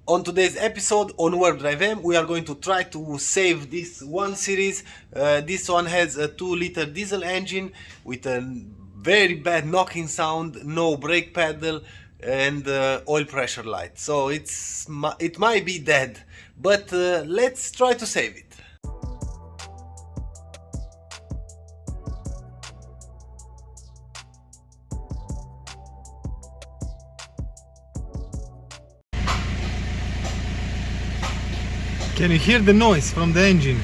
On today's episode on WarpDriveM, we are going to try to save this one series. This one has a 2-liter diesel engine with a very bad knocking sound, no brake pedal, and oil pressure light. So it might be dead, but let's try to save it. Can you hear the noise from the engine?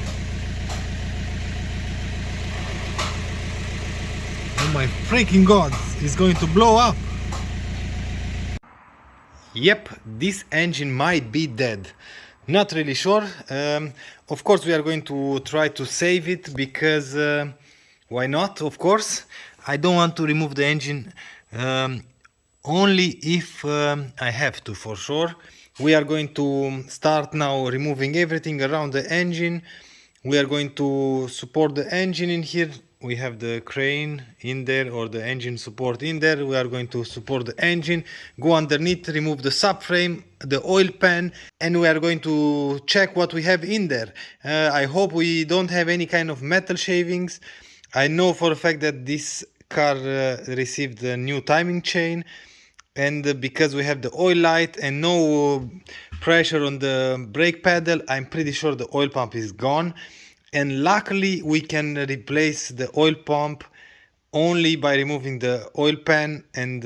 Oh my freaking god, it's going to blow up! Yep, this engine might be dead. Not really sure. Of course we are going to try to save it because why not, of course. I don't want to remove the engine only if I have to, for sure. We are going to start now removing everything around the engine. We are going to support the engine in here. We have the crane in there, or the engine support in there. We are going to support the engine, go underneath, remove the subframe, the oil pan, and we are going to check what we have in there. I hope we don't have any kind of metal shavings. I know for a fact that this car received a new timing chain, and because we have the oil light and no pressure on the brake pedal, I'm pretty sure the oil pump is gone. And luckily we can replace the oil pump only by removing the oil pan, and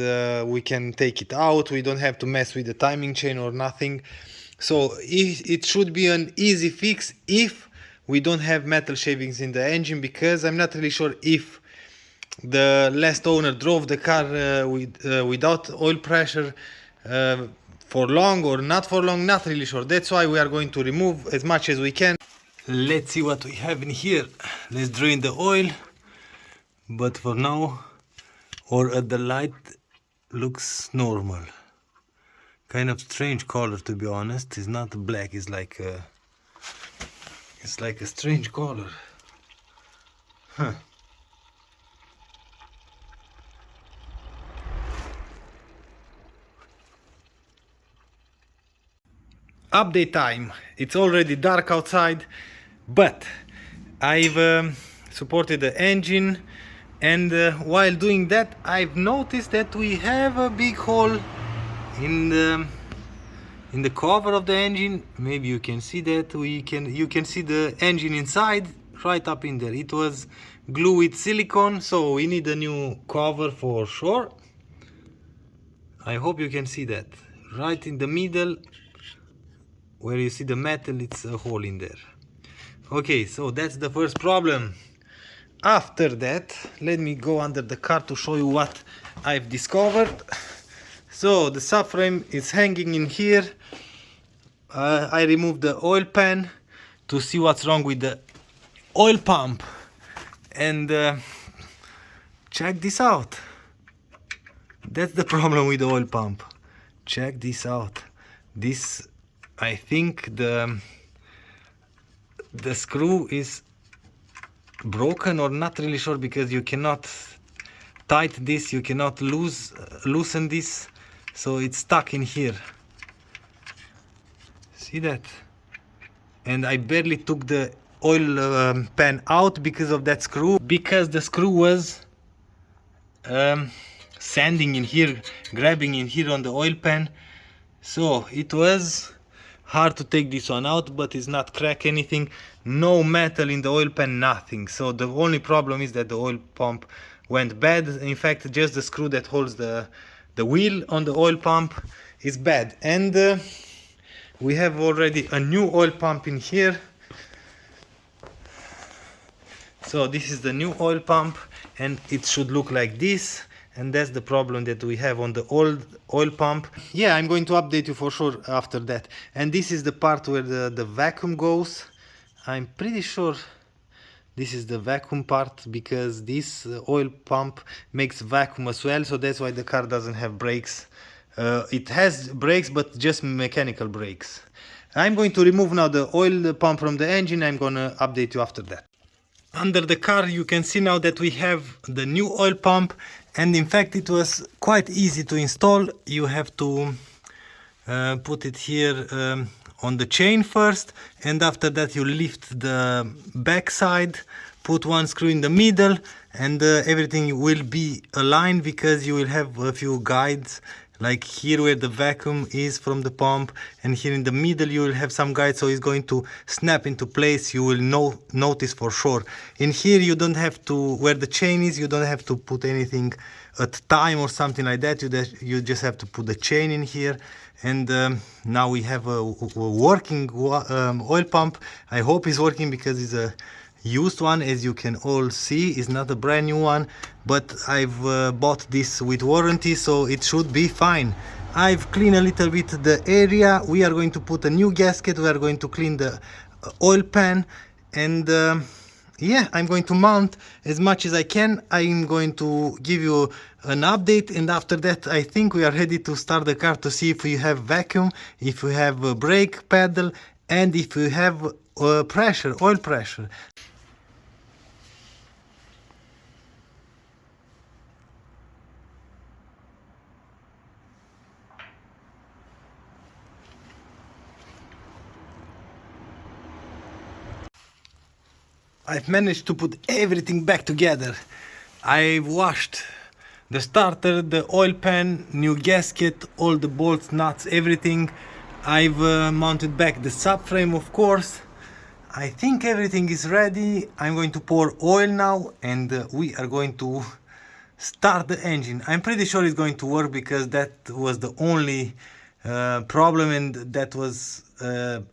we can take it out. We don't have to mess with the timing chain or nothing. So it should be an easy fix if we don't have metal shavings in the engine, because I'm not really sure if the last owner drove the car without oil pressure for long or not for long. Not really sure. That's why we are going to remove as much as we can. Let's see what we have in here. Let's drain the oil, but for now, or at the light, looks normal. Kind of strange color, to be honest. It's not black. It's like a strange color. Huh. Update time. It's already dark outside, but I've supported the engine, and while doing that I've noticed that we have a big hole in the cover of the engine. Maybe you can see that. You can see the engine inside, right up in there. It was glued with silicone, so we need a new cover for sure. I hope you can see that. Right in the middle, where you see the metal, it's a hole in there. Okay, so that's the first problem. After that, let me go under the car to show you what I've discovered. So the subframe is hanging in here. I removed the oil pan to see what's wrong with the oil pump, and check this out. That's the problem with the oil pump. Check this out. This, I think the screw is broken, or not really sure, because you cannot tighten this, you cannot loosen this, so it's stuck in here. See that? And I barely took the oil pan out because of that screw, because the screw was sanding in here, grabbing in here on the oil pan. So it was hard to take this one out, but it's not crack anything. No metal in the oil pan, nothing. So the only problem is that the oil pump went bad. In fact, just the screw that holds the wheel on the oil pump is bad. And we have already a new oil pump in here. So this is the new oil pump, and it should look like this. And that's the problem that we have on the old oil pump. Yeah, I'm going to update you for sure after that. And this is the part where the vacuum goes. I'm pretty sure this is the vacuum part, because this oil pump makes vacuum as well. So that's why the car doesn't have brakes. It has brakes, but just mechanical brakes. I'm going to remove now the oil pump from the engine. I'm going to update you after that. Under the car you can see now that we have the new oil pump, and in fact it was quite easy to install. You have to put it here on the chain first, and after that you lift the back side, put one screw in the middle, and everything will be aligned, because you will have a few guides, like here where the vacuum is from the pump, and here in the middle you will have some guides, so it's going to snap into place. You will notice for sure. In here you don't have to, where the chain is, you don't have to put anything at time or something like that. You just have to put the chain in here. And now we have a working oil pump. I hope it's working, because it's a used one, as you can all see. It's not a brand new one, but I've bought this with warranty, so it should be fine. I've cleaned a little bit the area. We are going to put a new gasket. We are going to clean the oil pan, and yeah, I'm going to mount as much as I can. I'm going to give you an update, and after that I think we are ready to start the car, to see if we have vacuum, if we have a brake pedal, and if we have pressure, oil pressure. I've managed to put everything back together. I've washed the starter, the oil pan, new gasket, all the bolts, nuts, everything. I've mounted back the subframe, of course. I think everything is ready. I'm going to pour oil now, and we are going to start the engine. I'm pretty sure it's going to work, because that was the only problem, and that was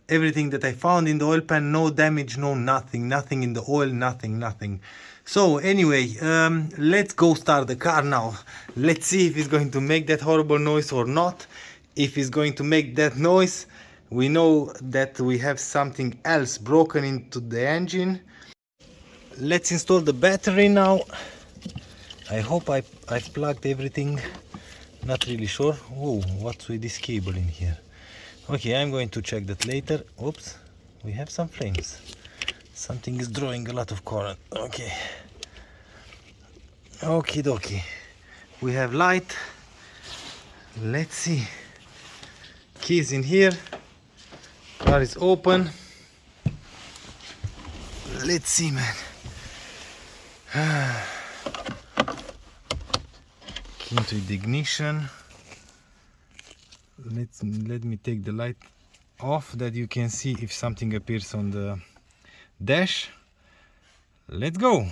everything that I found in the oil pan. No damage, no nothing in the oil, nothing. So anyway, let's go start the car now. Let's see if it's going to make that horrible noise or not. If it's going to make that noise, we know that we have something else broken into the engine. Let's install the battery now. I hope I've plugged everything. Not really sure. Oh, what's with this cable in here? Okay, I'm going to check that later. Oops, we have some flames. Something is drawing a lot of current. Okay. Okie dokie. We have light. Let's see. Keys in here. Car is open. Let's see, man. Key into the ignition. Let me take the light off, that you can see if something appears on the dash. Let's go.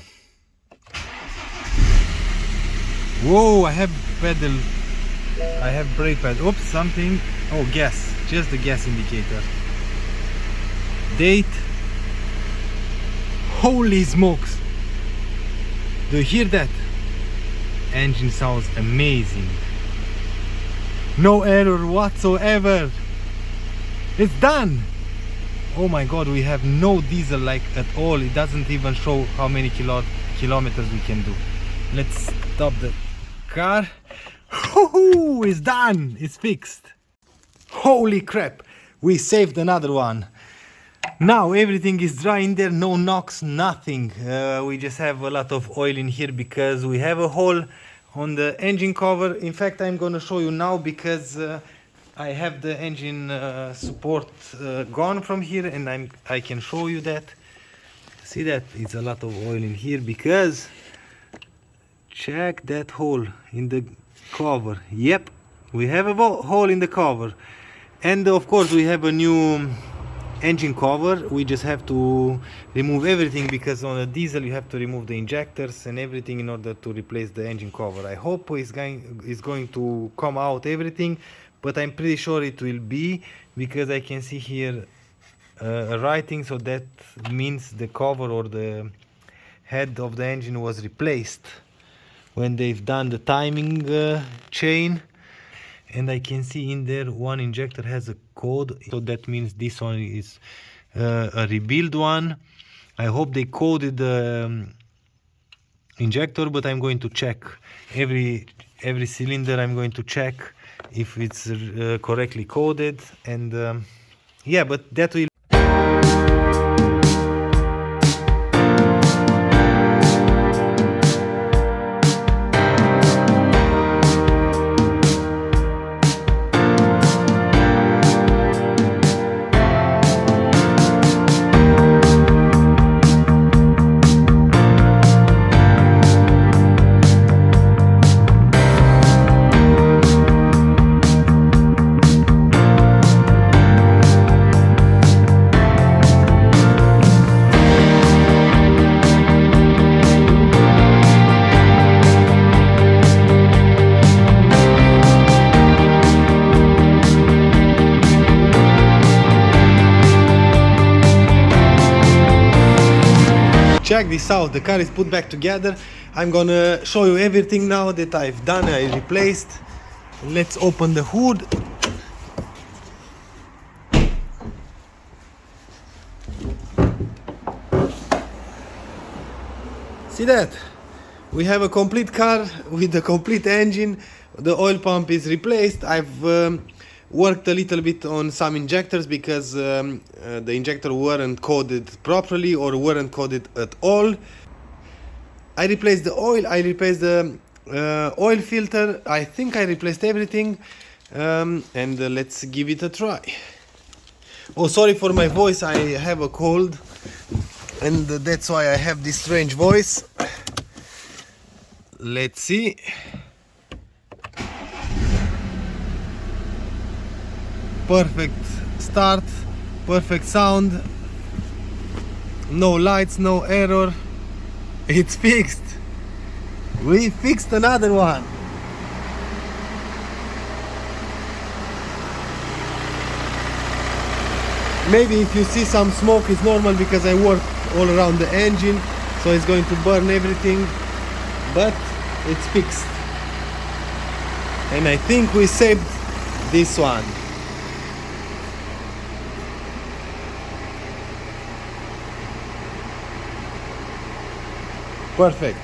Whoa, I have pedal, I have brake pad. Oops, something. Oh, gas, just the gas indicator. Date. Holy smokes, do you hear that? Engine sounds amazing. No error whatsoever. It's done. Oh my god, we have no diesel like at all. It doesn't even show how many kilometers we can do. Let's stop the car. It's done. It's fixed. Holy crap, we saved another one. Now everything is dry in there, no knocks, nothing. We just have a lot of oil in here, because we have a hole on the engine cover. In fact, I'm gonna show you now, because I have the engine support gone from here, and I can show you that. See that? It's a lot of oil in here, because check that hole in the cover. Yep, we have a hole in the cover. And of course we have a new engine cover. We just have to remove everything, because on a diesel you have to remove the injectors and everything in order to replace the engine cover. I hope it's going to come out everything, but I'm pretty sure it will be, because I can see here a writing, so that means the cover or the head of the engine was replaced when they've done the timing chain. And I can see in there one injector has a code, so that means this one is a rebuild one. I hope they coded the injector, but I'm going to check every cylinder. I'm going to check if it's correctly coded, and yeah, but that will check this out. The car is put back together. I'm gonna show you everything now that I've done. I replaced. Let's open the hood. See that? We have a complete car with a complete engine. The oil pump is replaced. I've worked a little bit on some injectors because the injector weren't coded properly or weren't coded at all. I replaced the oil, I replaced the oil filter. I think I replaced everything, and let's give it a try. Oh, sorry for my voice, I have a cold and that's why I have this strange voice. Let's see. Perfect start, perfect sound, no lights, no error. It's fixed. We fixed another one. Maybe if you see some smoke, it's normal because I work all around the engine, so it's going to burn everything, but it's fixed. And I think we saved this one. Perfect.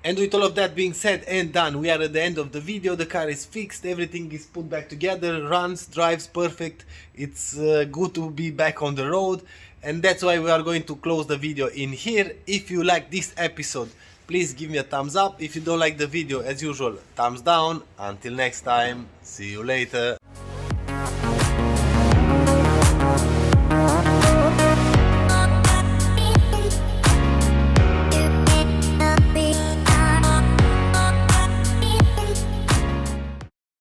And with all of that being said and done, we are at the end of the video. The car is fixed, everything is put back together, runs, drives perfect. It's good to be back on the road, and that's why we are going to close the video in here. If you like this episode, please give me a thumbs up. If you don't like the video, as usual, thumbs down. Until next time, see you later.